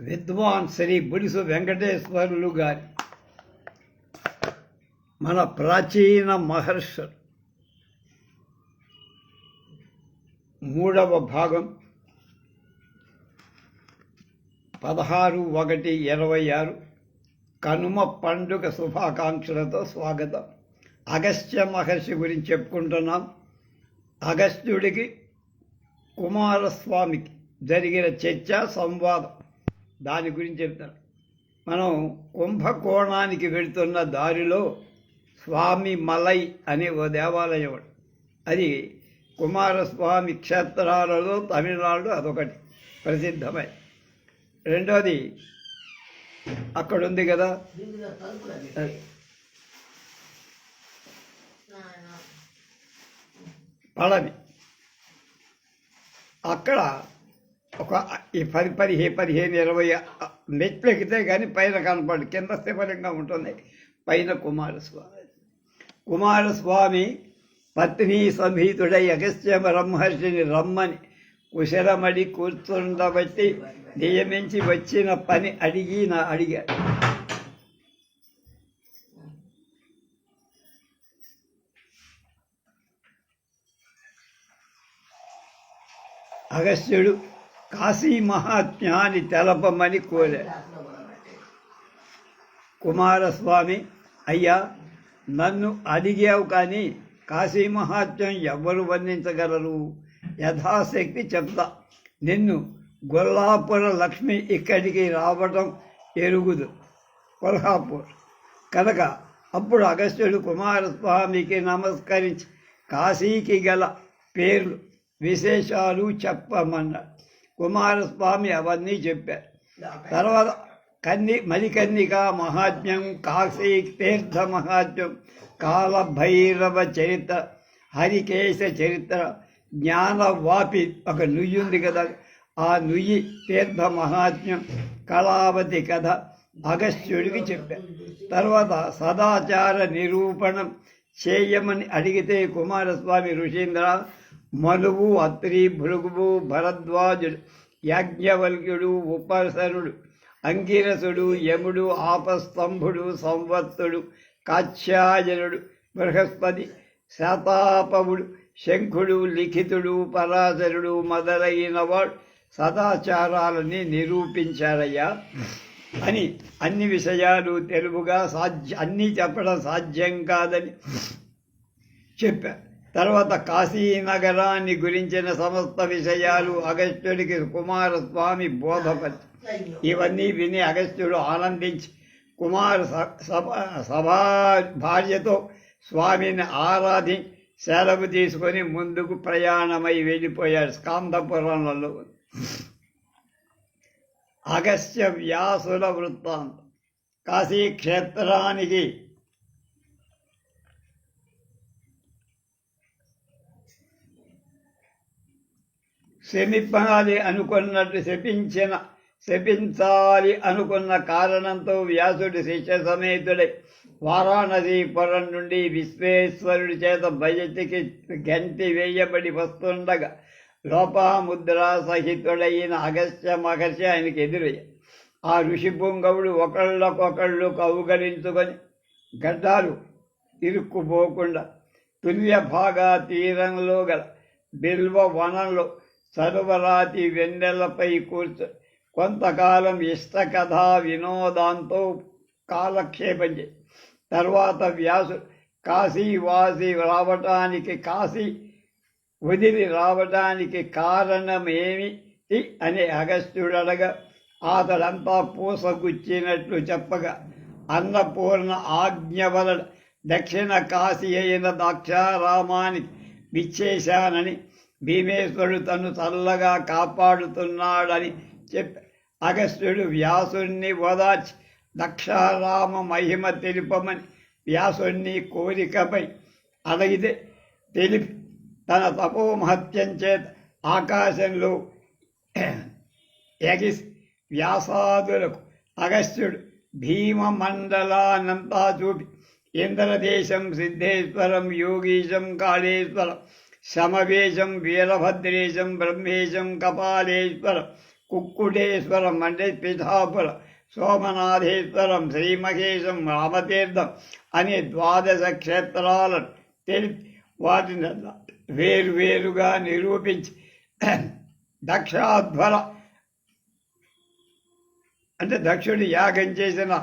విద్వాన్ శ్రీ బుడిసు వెంకటేశ్వరులు గారి మన ప్రాచీన మహర్షులు మూడవ భాగం 16/1/26 కనుమ పండుగ శుభాకాంక్షలతో స్వాగతం. అగస్త్య మహర్షి గురించి చెప్పుకుంటున్నాం. అగస్త్యుడికి కుమారస్వామికి జరిగిన చర్చ సంవాదం దాని గురించి చెప్తారు. మనం కుంభకోణానికి వెళుతున్న దారిలో స్వామి మలై అనే ఓ దేవాలయం, అది కుమారస్వామి క్షేత్రాలలో తమిళనాడు అదొకటి ప్రసిద్ధమై. రెండోది అక్కడ ఉంది కదా పళని, అక్కడ ఒక 15-20 మెట్లు ఎక్కితే కానీ పైన కనపడు, కింద శివలింగం ఉంటుంది, పైన కుమారస్వామి పత్ని సమేతుడై అగస్త్య బ్రహ్మర్షిని రమ్మని కుశలమడి కూర్చుండబట్టి నియమించి వచ్చిన పని అడిగాడు. అగస్త్యుడు కాశీ మహాత్మ్యాన్ని తెలపమని కోరాడు. కుమారస్వామి, అయ్యా, నన్ను అడిగావు కానీ కాశీ మహాత్మ్యం ఎవ్వరు వర్ణించగలరు? యథాశక్తి చెప్తా. నిన్ను గొల్లాపుర లక్ష్మి ఇక్కడికి రావటం ఎరుగుదు, కొల్హాపూర్ కనుక. అప్పుడు అగస్త్యుడు కుమారస్వామికి నమస్కరించి కాశీకి గల పేర్లు విశేషాలు చెప్పమన్నాడు. కుమారస్వామి అవన్నీ చెప్పారు. తర్వాత మణికర్ణిక మహాత్మ్యం, కాశీ తీర్థ మహాత్మ్యం, కాలభైరవ చరిత్ర, హరికేశ చరిత్ర, జ్ఞానవాపి ఒక నుయ్యి ఉంది కదా, ఆ నుయ్యి తీర్థ మహాత్మ్యం, కళావతి కథ అగస్త్యుడికి చెప్పారు. తర్వాత సదాచార నిరూపణం చేయమని అడిగితే కుమారస్వామి, ఋషీంద్ర, మనువు, అత్రి, భృగువు, భరద్వాజుడు, యాజ్ఞవల్క్యుడు, ఉపసరుడు, అంగిరసుడు, యముడు, ఆపస్తంభుడు, సంవత్సుడు, కాత్యాయనుడు, బృహస్పతి, శతాపవుడు, శంఖుడు, లిఖితుడు, పరాశరుడు మొదలైన వాడు సదాచారాలని నిరూపించారయ్యా అని అన్ని విషయాలు తెలుగుగా అన్నీ చెప్పడం సాధ్యం కాదని చెప్పారు. తర్వాత కాశీనగరాన్ని గురించిన సమస్త విషయాలు అగస్త్యుడికి కుమారస్వామి బోధపరిచి, ఇవన్నీ విని అగస్త్యుడు ఆనందించి సభా భార్యతో స్వామిని ఆరాధించి సెలవు తీసుకొని ముందుకు ప్రయాణమై వెళ్ళిపోయాడు. స్కాందపురంలో అగస్త్య వ్యాసుల వృత్తాంతం. కాశీక్షేత్రానికి శపించాలి అనుకున్న కారణంతో వ్యాసుడి శిష్య సమేతుడై వారాణసీపురం నుండి విశ్వేశ్వరుడి చేత బయటికి గంటి వేయబడి వస్తుండగా లోపాముద్రా సహితుడైన అగస్త్య మహర్షి ఆయనకి ఎదురయ్యారు. ఆ ఋషి పుంగవుడు ఒకళ్ళకొకళ్ళు కౌగలించుకొని గడ్డాలు ఇరుక్కుపోకుండా తుల్య భాగా తీరంలో గల బిల్వ వనంలో సర్వరాతి వెన్నెలపై కూర్చొని కొంతకాలం ఇష్టకథా వినోదాంతో కాలక్షేపం చేసి తర్వాత వ్యాసుడు కాశీ వదిలి రావటానికి కారణమేమి అని అగస్త్యుడు అడగా అతడంతా పూసగుచ్చినట్లు చెప్పగా, అన్నపూర్ణ ఆజ్ఞ వలన దక్షిణ కాశీ అయిన ద్రాక్షారామానికి విచ్చేశానని, భీమేశ్వరుడు తను చల్లగా కాపాడుతున్నాడని చెప్పి అగస్త్యుడు వ్యాసుణ్ణి ఓదార్చి దక్షారామ మహిమ తెలుపమని వ్యాసుణ్ణి కోరికపై అడిగితే తెలిపి తన తపోమహత్యం చేత ఆకాశంలో ఎగిసి వ్యాసాదులకు అగస్త్యుడు భీమమండలానంతా చూపి ఇంద్రదేశం, సిద్ధేశ్వరం, యోగీశం, కాళేశ్వరం, సమవేశం, వీరభద్రేశం, బ్రహ్మేశం, కపాలేశ్వరం, కుక్కుటేశ్వరం అంటే పిఠాపురం, సోమనాథేశ్వరం, శ్రీమహేశం, రామతీర్థం అనే 12 క్షేత్రాలను తెలిపి వాటిని వేరువేరుగా నిరూపించి దక్షాధ్వర అంటే దక్షుడి యాగం చేసిన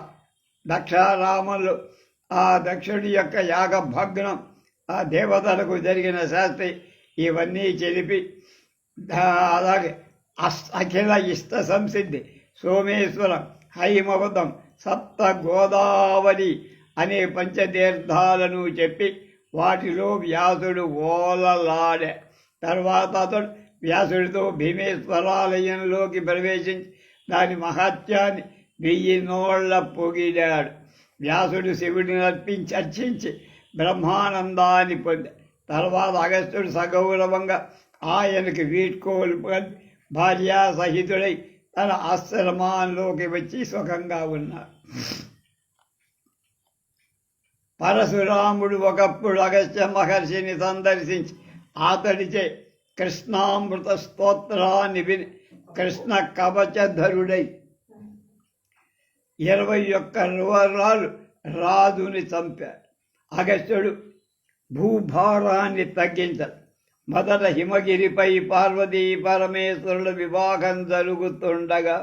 దక్షారామంలో ఆ దక్షుడి యొక్క యాగ భగ్నం, ఆ దేవతలకు జరిగిన శాస్త్రి ఇవన్నీ తెలిపి అలాగే అఖిల ఇష్ట సంసిద్ధి, సోమేశ్వరం, హైమవతం, సప్త గోదావరి అనే పంచతీర్థాలను చెప్పి వాటిలో వ్యాసుడు ఓలలాడే. తర్వాత అతడు వ్యాసుడితో భీమేశ్వరాలయంలోకి ప్రవేశించి దాని మహత్యాన్ని 1000 నోళ్ల పొగిడాడు. వ్యాసుడు శివుడిని అర్చించి బ్రహ్మానందాన్ని పొందాడు. తర్వాత అగస్త్యుడు సగౌరవంగా ఆయనకి వీడ్కోలు భార్యా సహితుడై తన ఆశ్రమాల్లోకి వచ్చి సుఖంగా ఉన్నాడు. పరశురాముడు ఒకప్పుడు అగస్త్య మహర్షిని సందర్శించి అతడిచే కృష్ణామృత స్తోత్రాన్ని విని కృష్ణ కవచధరుడై 21 వారాలు రాజుని చంపాడు. అగస్త్యుడు భూభారాన్ని తగ్గించాడు. మొదట హిమగిరిపై పార్వతీ పరమేశ్వరుల వివాహం జరుగుతుండగా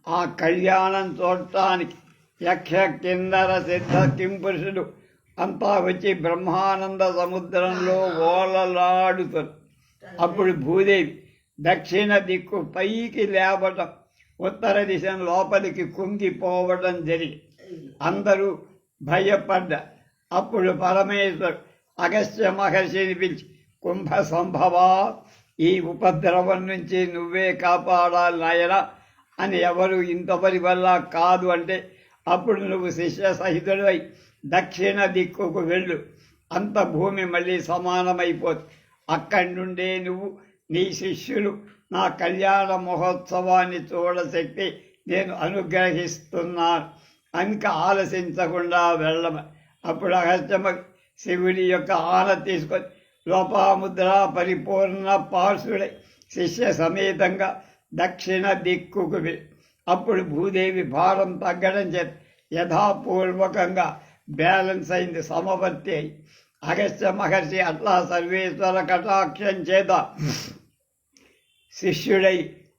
ఆ కళ్యాణం చూడటానికి యక్ష కిన్నర సిద్ధ కింపురుషుడు అంతా వచ్చి బ్రహ్మానంద సముద్రంలో ఓలలాడుతారు. అప్పుడు భూదేవి దక్షిణ దిక్కు పైకి లేవటం, ఉత్తర దిశ లోపలికి కుంగిపోవడం జరిగి అందరూ భయపడ్డ. అప్పుడు పరమేశ్వరు అగస్త్య మహర్షిని పిలిచి, కుంభ సంభవ, ఈ ఉపద్రవం నుంచి నువ్వే కాపాడాలి నాయన అని ఎవరు ఇంతవరి వల్ల కాదు అంటే, అప్పుడు నువ్వు శిష్య సహితుడై దక్షిణ దిక్కుకు వెళ్ళు, అంత భూమి మళ్ళీ సమానమైపోతుంది. అక్కడి నుండే నువ్వు నీ శిష్యులు నా కళ్యాణ మహోత్సవాన్ని చూడశక్తి నేను అనుగ్రహిస్తున్నాను, ఇంకా ఆలసించకుండా వెళ్ళమ. అప్పుడు అగస్త్యమ శివుడి యొక్క ఆన తీసుకొని లోపాముద్ర పరిపూర్ణ పార్శ్వుడై శిష్య సమేతంగా దక్షిణ దిక్కుకు వెళ్ళి, అప్పుడు భూదేవి భారం తగ్గడం చేత యథాపూర్వకంగా బ్యాలెన్స్ అయింది, సమవర్తి అయి. అగస్త్య మహర్షి అట్లా సర్వేశ్వర కటాక్షం చేత శిష్యుడై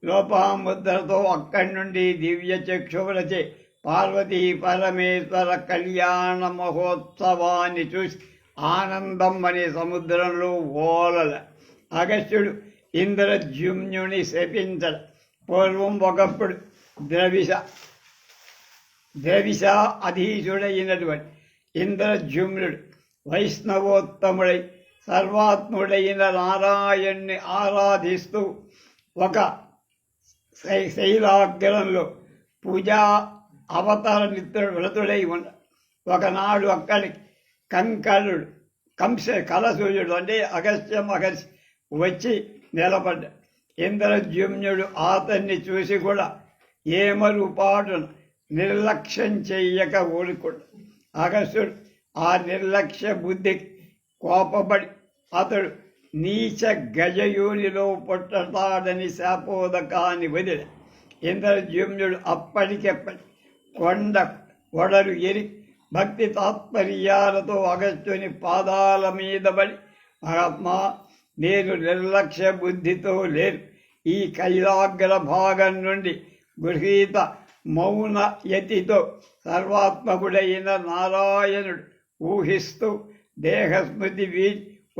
లోపాముద్రతో అక్కడి నుండి దివ్య చక్షువులచే పార్వతీ పరమేశ్వర కళ్యాణ మహోత్సవాన్ని చూసి ఆనందం అనే సముద్రంలో ఓలల. అగస్త్యుడు ఇంద్రజుమ్నుని శపించడు. పూర్వం ఒకప్పుడు ద్రవిష అధీశుడైనటువంటి ఇంద్రజుమ్నుడు వైష్ణవోత్తముడై సర్వాత్ముడైన నారాయణ్ణి ఆరాధిస్తూ ఒక శైలాగ్రంలో పూజా అవతార వ్రతుడై ఉన్న ఒకనాడు అక్కడికి కంకరుడు కలసూర్యుడు అంటే అగస్త్య మహర్షి వచ్చి నిలబడ్డ. ఇంద్రజుమ్నుడు అతన్ని చూసి కూడా ఏమరుపాటును నిర్లక్ష్యం చెయ్యక ఊరుకుడు. అగస్త్యుడు ఆ నిర్లక్ష్య బుద్ధికి కోపపడి అతడు నీచ గజయోనిలో పుట్టతాడని శాపోదకాన్ని వదిలి ఇంద్రజుమ్నుడు అప్పటికెప్పటి కొండ ఒడలు ఎరి భక్తి తాత్పర్యాలతో అగస్త్యుని పాదాల మీద పడి, మహాత్మా, నేను నిర్లక్ష్య బుద్ధితో లేను. ఈ కైలాగ్ర భాగం నుండి గృహీత మౌన యతితో సర్వాత్మకుడైన నారాయణుడు ఊహిస్తూ దేహస్మృతి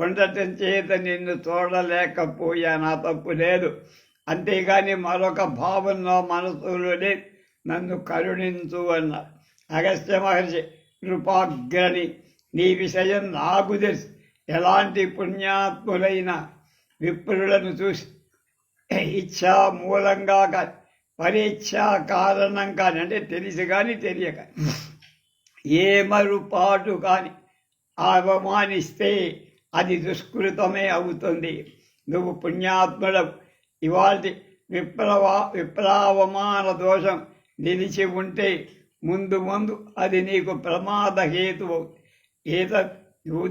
ఉండటం చేత నిన్ను చూడలేకపోయా, నా తప్పు లేదు. అంతేగాని మరొక భావం నా మనసులో లేదు, నన్ను కరుణించు అన్నారు. అగస్త్య మహర్షి, కృపాగ్రణి, నీ విషయం నాకు తెలుసు. ఎలాంటి పుణ్యాత్ములైన విప్రులను చూసి ఇచ్ఛా మూలంగా కానీ పరీక్షా కారణం కానీ అంటే తెలిసి కానీ తెలియక ఏమరుపాటు కానీ అవమానిస్తే అది దుష్కృతమే అవుతుంది. నువ్వు పుణ్యాత్ముడవు. ఇవాళ విప్లవమాన దోషం నిలిచి ఉంటే ముందు ముందు అది నీకు ప్రమాద హేతువు.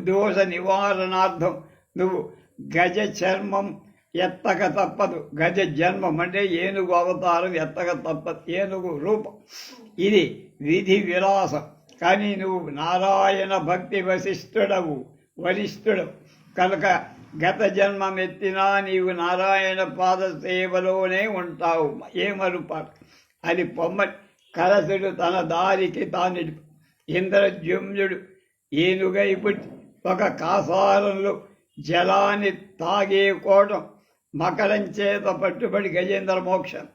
దోష నివారణార్థం నువ్వు గజ చర్మం ఎత్తక తప్పదు. గజ జన్మం అంటే ఏనుగు అవతారం ఎత్తక తప్పదు, ఏనుగు రూపం. ఇది విధి విలాసం. కానీ నువ్వు నారాయణ భక్తి వరిష్ఠుడవు కనుక గత జన్మం ఎత్తినా నీవు నారాయణ పాద సేవలోనే ఉంటావు, ఏమరుపాటు. అది పొమ్మటి కలసుడు తన దారికి తాను ఇంద్రజుమ్నుడు ఏనుగై పుట్టి ఒక కాసారంలో జలాన్ని తాగే కోటం మకరం చేత పట్టుబడి గజేంద్ర మోక్షం.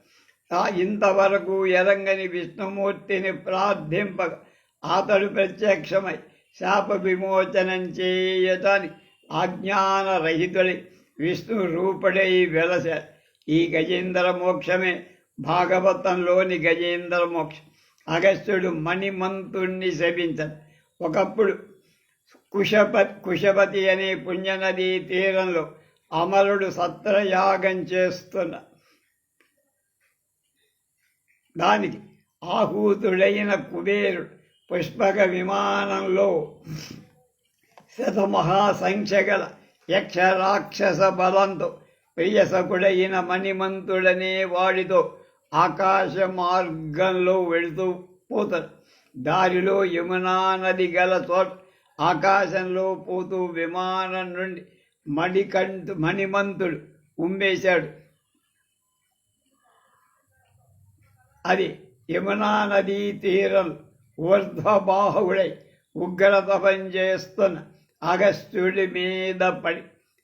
ఇంతవరకు ఎరంగని విష్ణుమూర్తిని ప్రార్థింపగా అతడు ప్రత్యక్షమై శాప విమోచనం చేయటానికి అజ్ఞానరహితుడై విష్ణు రూపుడై వెలసాడు. ఈ గజేంద్ర మోక్షమే భాగవతంలోని గజేంద్ర మోక్షం. అగస్త్యుడు మణిమంతుణ్ణి శపించాడు. ఒకప్పుడు కుశపతి అనే పుణ్యనదీ తీరంలో అమరుడు సత్రయాగం చేస్తున్న దానికి ఆహూతుడైన కుబేరుడు పుష్పక విమానంలో శతమహాసంఖ్యగల యక్ష రాక్షస బలంతో ప్రియసకుడైన మణిమంతుడనే వాడితో ఆకాశ మార్గంలో వెళుతూ పోతాడు. దారిలో యమునా నది గల చోట ఆకాశంలో పోతూ విమానం నుండి మణిమంతుడు ఉమ్మేశాడు. అది యమునా నదీ తీరం ఊర్ధ్వబాహుడై ఉగ్రతపం చేస్తున్న అగస్త్యుడి మీద పడి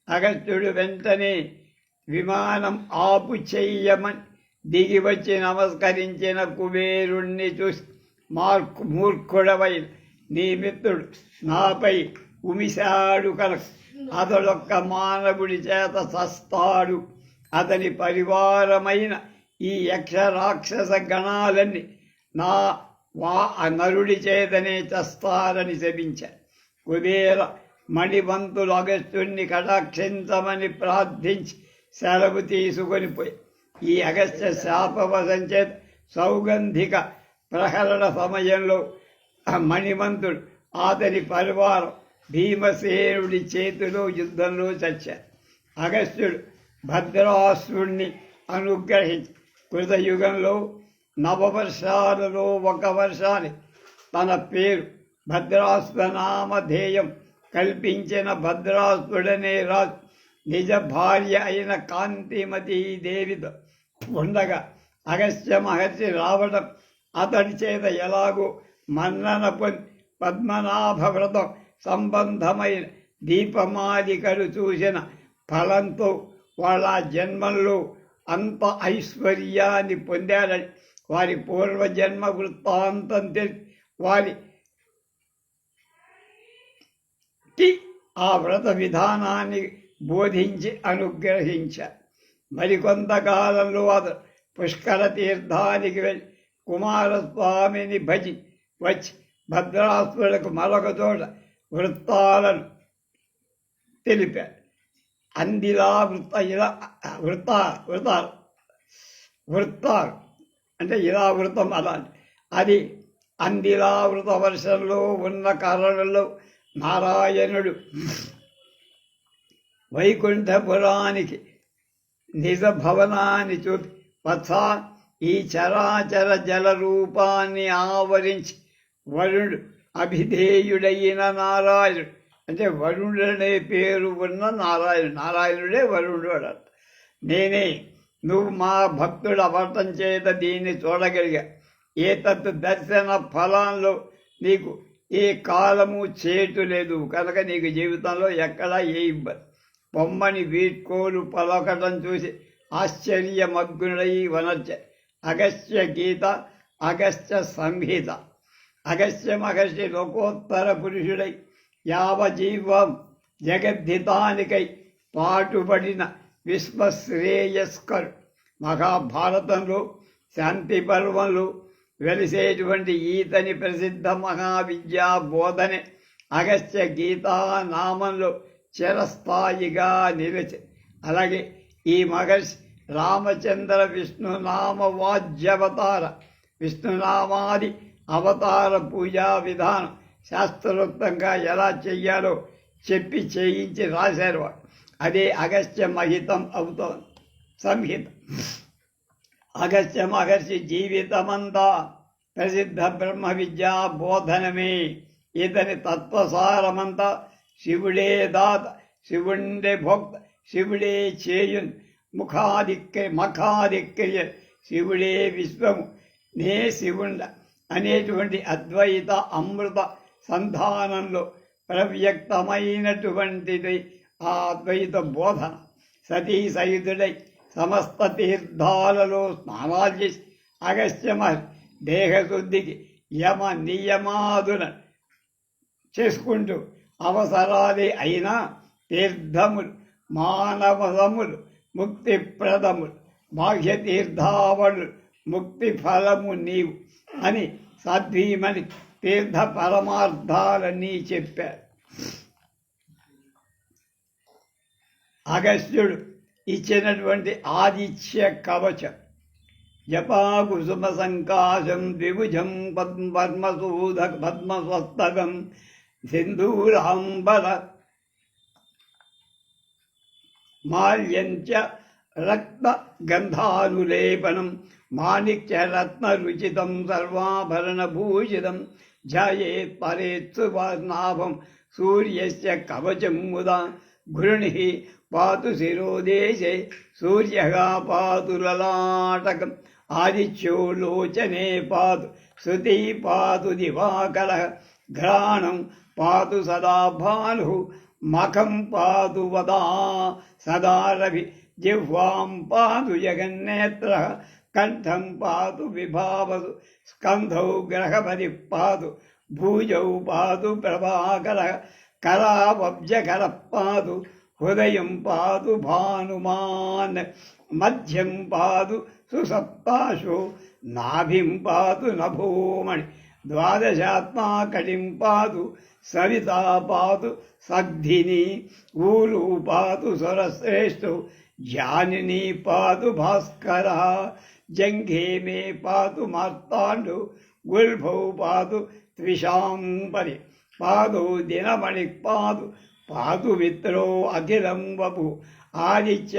అగస్త్యుడు వెంటనే విమానం ఆపు చెయ్యమని దిగి వచ్చి నమస్కరించిన కుబేరుణ్ణి చూసి మూర్ఖుడవైన నీ మిత్రుడు నాపై ఉమిశాడు కనుక అతడొక్క మానవుడి చేత చస్తాడు. అతని పరివారమైన ఈ యక్ష రాక్షస గణాలన్నీ నరుడి చేతనే చస్తారని శపించారు. కుబేర మణిమంతులు అగస్త్యుణ్ణి కటాక్షించమని ప్రార్థించి సెలవు తీసుకొని పోయి ఈ అగస్త్య శాపవశం చేత సౌగంధిక ప్రహరణ సమయంలో మణిమంతుడు అతని పరివారం భీమసేనుడి చేతిలో యుద్ధంలో చచ్చారు. అగస్త్యుడు భద్రాసురుణ్ణి అనుగ్రహించి కృతయుగంలో నవవర్షాలలో ఒక వర్షాన్ని తన పేరు భద్రాసురనామధేయం కల్పించిన భద్రాసురుడనే రాజు నిజ భార్య అయిన కాంతిమతీ దేవితో ఉండగా అగస్త్య మహర్షి రావడం అతడి చేత ఎలాగో మన్నన పొంది పద్మనాభ వ్రతం సంబంధమైన దీపమాలికలు చూసిన ఫలంతో వాళ్ళ జన్మల్లో అంత ఐశ్వర్యాన్ని పొందారని వారి పూర్వజన్మ వృత్తాంతం తెలిసి వారికి ఆ వ్రత విధానాన్ని బోధించి అనుగ్రహించారు. మరికొంతకాలంలో అతను పుష్కర తీర్థానికి వెళ్ళి కుమారస్వామిని భజి వచ్చి భద్రాసురులకు మరొక చోట వృత్తాలను తెలిపారు. అందిలా వృత్తాలు అంటే ఇలా వృతం అలాంటి అది అందిలావృత వర్షంలో ఉన్న కారణంలో నారాయణుడు వైకుంఠపురానికి నిజ భవనాన్ని చూపి వత్సా ఈ చరాచర జల రూపాన్ని ఆవరించి వరుణుడు అభిధేయుడైన నారాయణుడు అంటే వరుణుడనే పేరు ఉన్న నారాయణుడే వరుణుడు అన్నాడు. నేనే నువ్వు మా భక్తుడు అవర్తం చేత దీన్ని చూడగలిగా. ఏతత్ దర్శన ఫలంలో నీకు ఏ కాలము చేటు లేదు కనుక నీకు జీవితంలో ఎక్కడా ఏ ఇబ్బంది. బొమ్మని వీడ్కోలు పలకటం చూసి ఆశ్చర్యమగ్నుడై వనర్చ అగస్త్య గీత అగస్త్య సంహిత. అగస్త్య మహర్షి లోకోత్తర పురుషుడై యావజీవం జగద్ధితానికై పాటుపడిన విశ్వశ్రేయస్కరు. మహాభారతంలో శాంతి పర్వంలో వెలిసేటువంటి ఈతని ప్రసిద్ధ మహావిద్యా బోధనే అగస్త్య గీతా నామంలో చిరస్థాయిగా నిలిచి. అలాగే ఈ మహర్షి రామచంద్ర విష్ణునామవాజ్యవతార విష్ణునామాది అవతార పూజా విధానం శాస్త్రోక్తంగా ఎలా చెయ్యాలో చెప్పి చేయించి రాశారు. అదే అగస్త్య మహితం అవుతోంది సంహిత. అగస్త్య మహర్షి జీవితమంతా ప్రసిద్ధ బ్రహ్మ విద్యా బోధనమే. ఇతని తత్వసారమంతా శివుడే దాత, శివుండే భోక్త, శివుడే చేయున్ మఖాదిక్రియ, శివుడే విశ్వము, నే శివుండ అనేటువంటి అద్వైత అమృత సంధానంలో ప్రవ్యక్తమైనటువంటిది ఆ అద్వైత బోధన. సతీ సయుధుడై సమస్త తీర్థాలలో స్నానాలు చేసి అగస్త్య మహర్షి దేహశుద్ధికి యమ నియమాదున చేసుకుంటూ అవసరాలే అయినా తీర్థములు మానవములు ముక్తిప్రదములు, బాహ్య తీర్థావళులు ముక్తి ఫలము నీవు అని సాధ్వీమని తీర్థ పరమార్థాలన్నీ చెప్పారు. అగస్త్యుడు ఇచ్చినటువంటి ఆదిత్య కవచం జపా కుసుమ సంకాశం ద్విభుజం పద్మస్వస్తకం సింధూరాంబర మాల్యంచ రక్త గంధానులేపనం మాణిక్యరత్నరుచితం సర్వాభరణభూషితం ధ్యాయేత్ పరేత్సువర్ణాభం సూర్యస్య కవచం ముదా గృణిః పాతు శిరోదేశే సూర్యః పాతు లలాటకం ఆదిత్యో లోచనే పాతు శృతి పాతు దివాకరః ఘ్రాణం పాతు సదా భానుః మఖం పాతు వదా సదా రవి జిహ్వాం పాతు జగన్నేత్రః కంఠం పాతు విభావతు స్కంధౌ గ్రహపతి పాతు భూజౌ పాతు ప్రభాకరః కరావబ్జకరః పాతు హృదయం పాతు భానుమాన్ మధ్యం పాతు సుసప్తాశో నాభిం పాతు నభోమణి ద్వాదశాత్మా కటిం పాతు సవితా పాతు సగ్ధిని ఊరు పాతు స్వరశ్రేష్ఠో జానిని పాతు భాస్కర జంఘే మే పాతు మార్తాండు గుల్భౌ పాతు త్విషాంబరి పాదౌ దినమణి పాతు పాతు మిత్రో అఖిలం వపు ఆదిత్య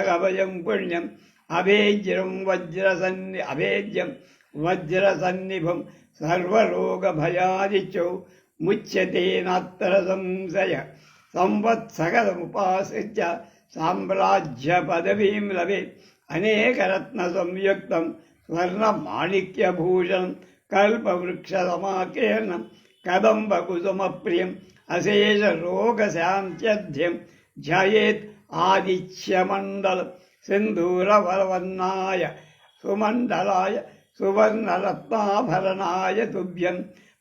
కవయం పుణ్యం అభేజ్యం వజ్రసన్నిభం సర్వరోగభయాదిత్యౌ ముచ్యతే నాత్ర సంశయ సంవత్సరముపాశ్రిత్య సామ్రాజ్య పదవీం లభేత్ అనేకరత్న సంయుక్తం స్వర్ణమాణిక్యభూషణం కల్పవృక్షసమాకీర్ణం కదంబకుసుమప్రియం అశేషరోగశాంత్యధ్యం ధ్యాయేత్ ఆదిత్యమండలం సింధూరవరవర్ణాయ సుమండలాయ సువర్ణరత్నాభరణాయ తుభ్యం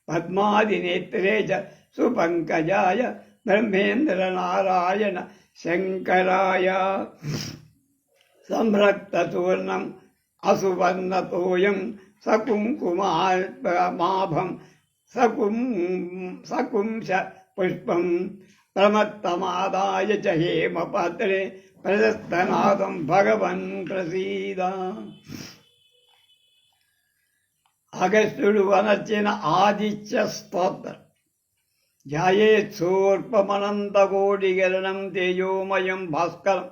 పద్మాదినేత్రే చ సుపంకజాయ బ్రహ్మేంద్రనారాయణ శంకరాయ సంరక్తచూర్ణం అసువర్ణతోయం సకుంకుమాభం సకుంశ పుష్పం ప్రమత్తమాదాయ చ హేమపాత్రే ప్రదస్తనాదం భగవన్ ప్రసీద. అగస్త్యుడు వనర్చిన ఆదిత్య స్తోత్రం. ధ్యాయేత్సూర్పమనంతకోటిగరణం తేజోమయం భాస్కరం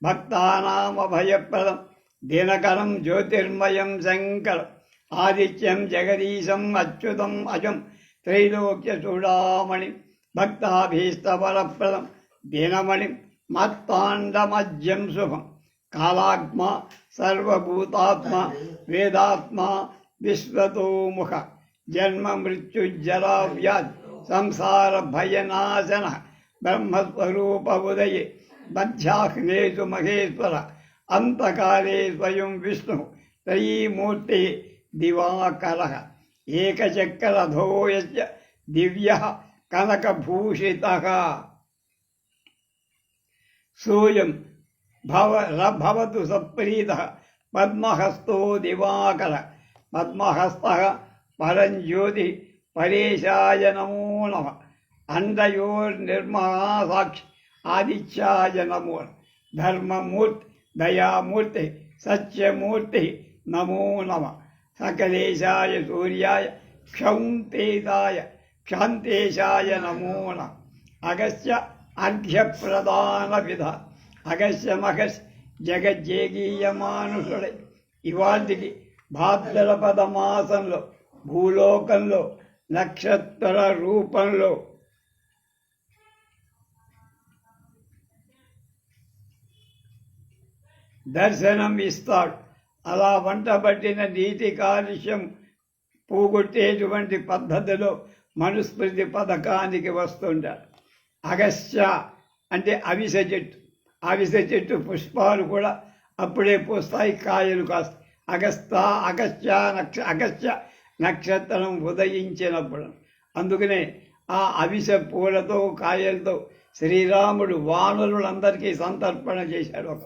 భక్తానామభయప్రదం దినకరం జ్యోతిర్మయం శంకరం ఆదిత్యం జగదీశం అచ్యుతం అజం త్రైలోక్యచూడామణి భక్తాభీష్టవరప్రదం దినమణి మత్తాండమజ్యం శుభం కాలాత్మా సర్వభూతాత్మ వేదాత్మ విశ్వతోముఖ జన్మ మృత్యుజ్జరా వ్యాధి సంసార భయనాశన బ్రహ్మస్వరూప ఉదయే మధ్యాహ్నేషు మహేశ్వర అంతకాలే స్వయం విష్ణు త్రయీమూర్తి దివాకర ఏకచక్రధోయస్య దివ్య కనకభూషితః సూయం భవతు సప్రీతః పద్మహస్తో దివాకర పద్మహస్తః పరంజ్యోతి పరేశాయ నమో నమః అండయోర్నిర్మహాసాక్షి ఆదిత్యాయ నమో ధర్మమూర్తి దయామూర్తి సత్యమూర్తి నమో నమః సకలేశాయ సూర్యాయ క్షౌంతేశాయ నమో నమః అగస్త్య అర్ఘ్యప్రదాన విధ అగస్య మహర్షి జగజ్జేగీయమానుషుడై ఇవాటికి భాద్రపద మాసంలో భూలోకంలో నక్షత్ర రూపంలో దర్శనం ఇస్తాడు. అలా వంటబట్టిన నీటి కాలుష్యం పోగొట్టేటువంటి పద్ధతిలో మనుస్మృతి పథకానికి వస్తుంటారు. అగస్త్య అంటే అవిసె చెట్టు. అవిసె చెట్టు పుష్పాలు కూడా అప్పుడే పూస్తాయి, కాయలు కాస్తాయి. అగస్త్య నక్షత్రం ఉదయించినప్పుడు. అందుకనే ఆ అవిసె పూలతో కాయలతో శ్రీరాముడు వానరులందరికీ సంతర్పణ చేశాడు. ఒక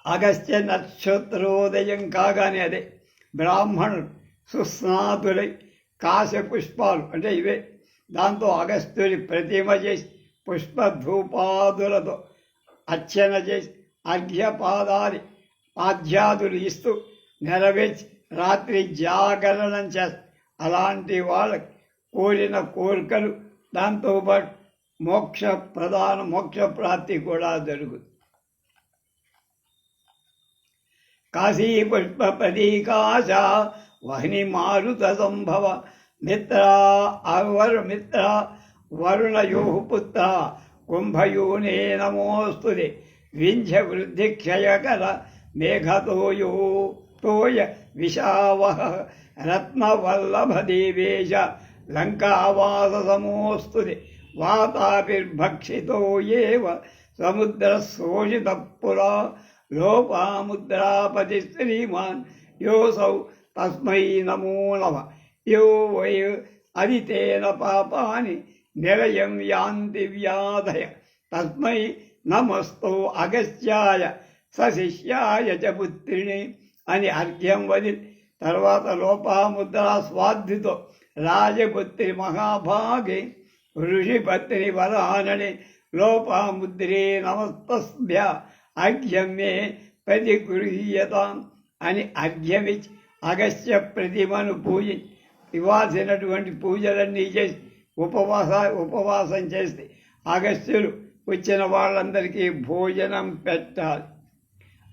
అగస్త్య నక్షత్రోదయం కాగానే అదే బ్రాహ్మణుడు సుస్నాతులై కాశ పుష్పాలు అంటే ఇవే దాంతో అగస్త్యుడి ప్రతిమ చేసి పుష్పధూపాదులతో అర్చన చేసి పాద్యాదులు ఇస్తూ నెరవేర్చి రాత్రి జాగరణం చేస్తారు. అలాంటి వాళ్ళకి కోరిన కోరికలు దాంతోపాటు మోక్ష ప్రాప్తి కూడా జరుగుతుంది. కాశీ పుష్ప ప్రదీకాశ వహ్ని మారుత సంభవ మిత్ర వరుణయో పుత్ర కుంభయోనే నమోస్తుతే వింధ్య వృద్ధి క్షయకర మేఘతోయో తోయ విశావహ రత్నవల్లభ దేవేశ లంకావాస సమోస్తుతే వాతాపిర్భక్షితో ఏవ సముద్ర శోషిత పురా లోపాముద్రాపతి శ్రీమాన్ యోసౌ తస్మై నమో నమః యో వై అదితేన పాపాని నిరయం యాంతి వ్యాధయ తస్మై నమస్తో అగస్త్యాయ సశిష్యాయ చ పుత్రిణి అని అర్ఘ్యం వదిలి తర్వాత లోపాముద్రా స్వాధితో రాజపుత్రి మహాభాగే ఋషిపత్ని వరానని లోపాముద్రే నమస్తస్భ్య అర్ఘ్యం మే ప్రతిగృహ్యతాం అని అర్ఘ్యమిచ్చి అగస్త్య ప్రతిమను పూజించి ఇవ్వాల్సినటువంటి పూజలన్నీ చేసి ఉపవాసం చేస్తే అగస్త్యులు వచ్చిన వాళ్ళందరికీ భోజనం పెట్టాలి.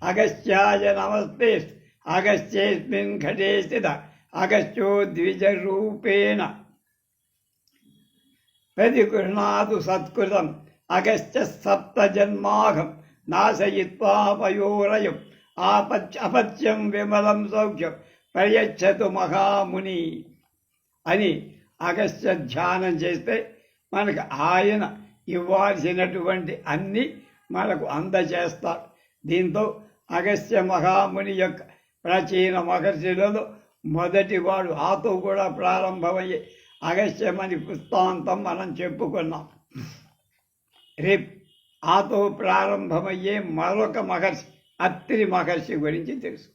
అగస్త్యాయ నమస్తే అగస్త్యేస్మిన్ ఘటే స్థిత అగస్త్యో ద్విజరూపేణ ప్రతిగృహ్ణాతు సత్కృతం అగస్త్య సప్తజన్మాఘం నాశయిత్వా పయోరయం అపత్యం విమలం సౌఖ్యం ప్రయచ్చతు మహాముని అని అగస్త్య ధ్యానం చేస్తే మనకు ఆయన ఇవ్వాల్సినటువంటి అన్ని మనకు అందజేస్తారు. దీంతో అగస్త్య మహాముని యొక్క ప్రాచీన మహర్షులలో మొదటివాడు ఆతో కూడా ప్రారంభమయ్యే అగస్త్యమని వృత్తాంతం మనం చెప్పుకున్నాం. రేపు ఆతో ప్రారంభమయ్యే మరొక మహర్షి అత్రి మహర్షి గురించి తెలుసు.